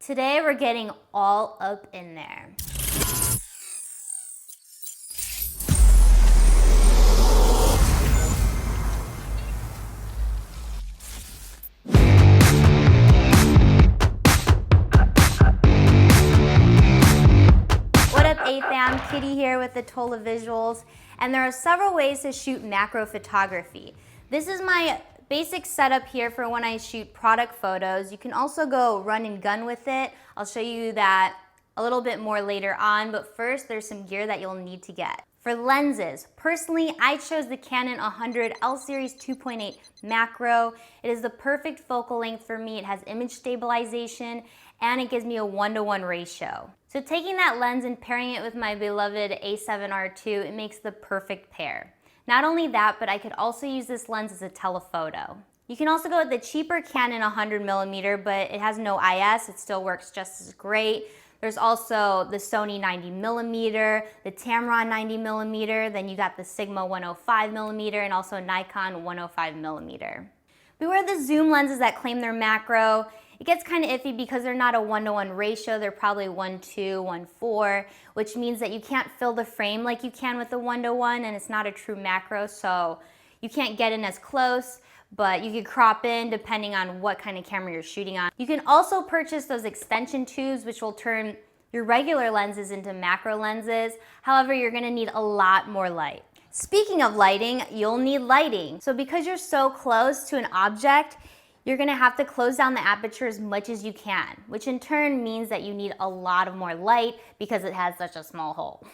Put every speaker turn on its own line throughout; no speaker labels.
Today we're getting all up in there. What up, AFAM? Kitty here with atolavisuals, and there are several ways to shoot macro photography. This is my basic setup here for when I shoot product photos. You can also go run and gun with it. I'll show you that a little bit more later on, but first there's some gear that you'll need to get. For lenses, personally, I chose the Canon 100 L Series 2.8 macro. It is the perfect focal length for me. It has image stabilization and it gives me a 1:1 ratio. So taking that lens and pairing it with my beloved A7R II, it makes the perfect pair. Not only that, but I could also use this lens as a telephoto. You can also go with the cheaper Canon 100mm, but it has no IS, it still works just as great. There's also the Sony 90mm, the Tamron 90mm, then you got the Sigma 105mm, and also Nikon 105mm. Beware the zoom lenses that claim they're macro. It gets kind of iffy because they're not a 1:1 ratio, they're probably 1:2, 1:4, which means that you can't fill the frame like you can with the 1:1, and it's not a true macro, so you can't get in as close, but you can crop in depending on what kind of camera you're shooting on. You can also purchase those extension tubes, which will turn your regular lenses into macro lenses. However, you're gonna need a lot more light. Speaking of lighting, you'll need lighting. So because you're so close to an object, you're gonna have to close down the aperture as much as you can, which in turn means that you need a lot of more light because it has such a small hole.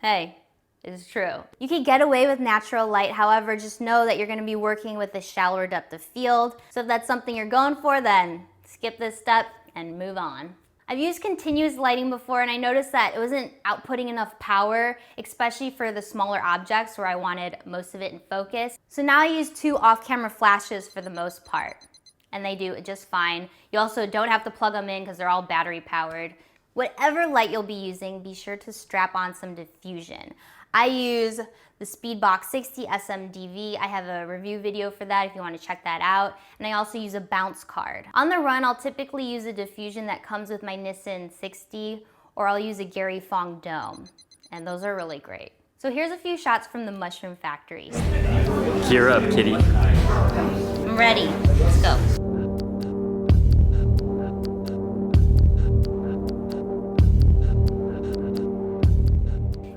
Hey, it's true. You can get away with natural light, however, just know that you're gonna be working with a shallower depth of field. So if that's something you're going for, then skip this step and move on. I've used continuous lighting before and I noticed that it wasn't outputting enough power, especially for the smaller objects where I wanted most of it in focus. So now I use 2 off-camera flashes for the most part, and they do just fine. You also don't have to plug them in because they're all battery powered. Whatever light you'll be using, be sure to strap on some diffusion. I use the Speedbox 60 SMDV. I have a review video for that if you want to check that out. And I also use a bounce card. On the run, I'll typically use a diffusion that comes with my Nissan 60, or I'll use a Gary Fong Dome. And those are really great. So here's a few shots from the mushroom factory.
Gear up, Kitty.
I'm ready. Let's go.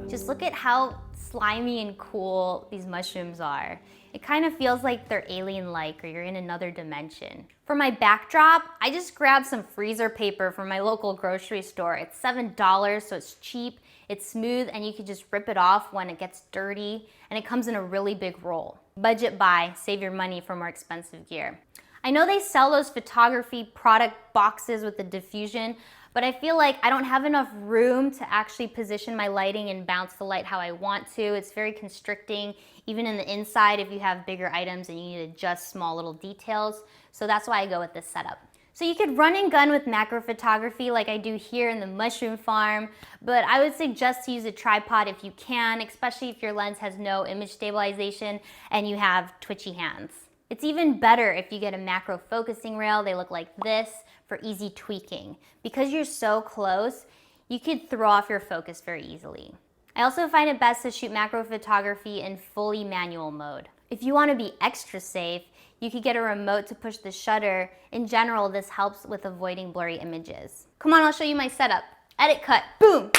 Just look at how slimy and cool these mushrooms are. It kind of feels like they're alien-like or you're in another dimension. For my backdrop, I just grabbed some freezer paper from my local grocery store. It's $7, so it's cheap, it's smooth, and you can just rip it off when it gets dirty, and it comes in a really big roll. Budget buy, save your money for more expensive gear. I know they sell those photography product boxes with the diffusion, but I feel like I don't have enough room to actually position my lighting and bounce the light how I want to. It's very constricting, even in the inside if you have bigger items and you need to adjust small little details. So that's why I go with this setup. So you could run and gun with macro photography like I do here in the mushroom farm, but I would suggest to use a tripod if you can, especially if your lens has no image stabilization and you have twitchy hands. It's even better if you get a macro focusing rail. They look like this for easy tweaking. Because you're so close, you could throw off your focus very easily. I also find it best to shoot macro photography in fully manual mode. If you want to be extra safe, you could get a remote to push the shutter. In general, this helps with avoiding blurry images. Come on, I'll show you my setup. Edit, cut, boom!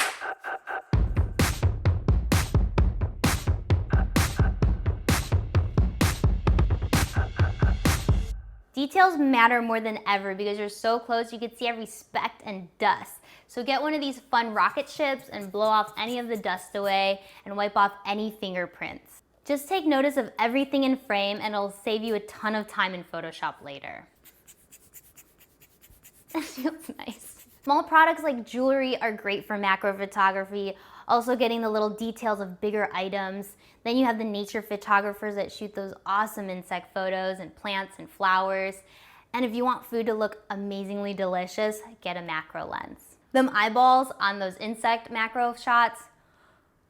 Details matter more than ever because you're so close you can see every speck and dust. So get one of these fun rocket ships and blow off any of the dust away and wipe off any fingerprints. Just take notice of everything in frame and it'll save you a ton of time in Photoshop later. That feels nice. Small products like jewelry are great for macro photography, also getting the little details of bigger items. Then you have the nature photographers that shoot those awesome insect photos and plants and flowers. And if you want food to look amazingly delicious, get a macro lens. Them eyeballs on those insect macro shots,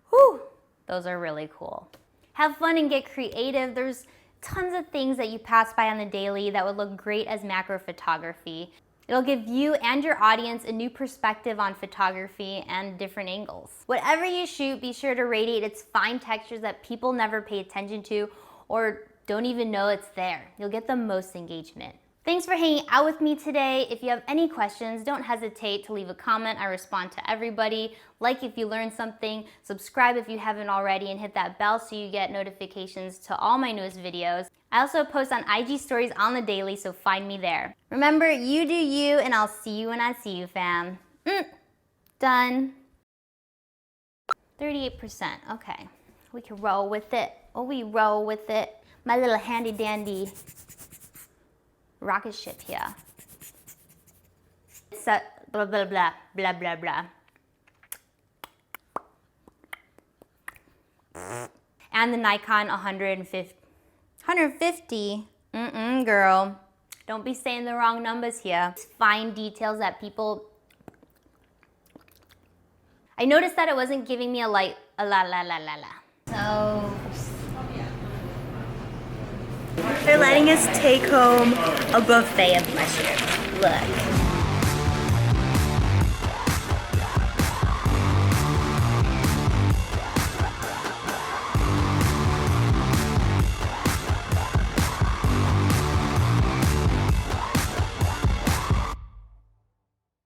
whew, those are really cool. Have fun and get creative. There's tons of things that you pass by on the daily that would look great as macro photography. It'll give you and your audience a new perspective on photography and different angles. Whatever you shoot, be sure to radiate its fine textures that people never pay attention to or don't even know it's there. You'll get the most engagement. Thanks for hanging out with me today. If you have any questions, don't hesitate to leave a comment. I respond to everybody. Like if you learned something, subscribe if you haven't already, and hit that bell so you get notifications to all my newest videos. I also post on IG stories on the daily, so find me there. Remember, you do you, and I'll see you when I see you, fam. Done. 38%, okay. We can roll with it. Oh, we roll with it. My little handy dandy rocket ship here. It's a blah, blah, blah, blah, blah, blah. And the Nikon 150. 150? Girl. Don't be saying the wrong numbers here. It's fine details that people... I noticed that it wasn't giving me a la la la la la. So... They're letting us take home a buffet of mushrooms. Look.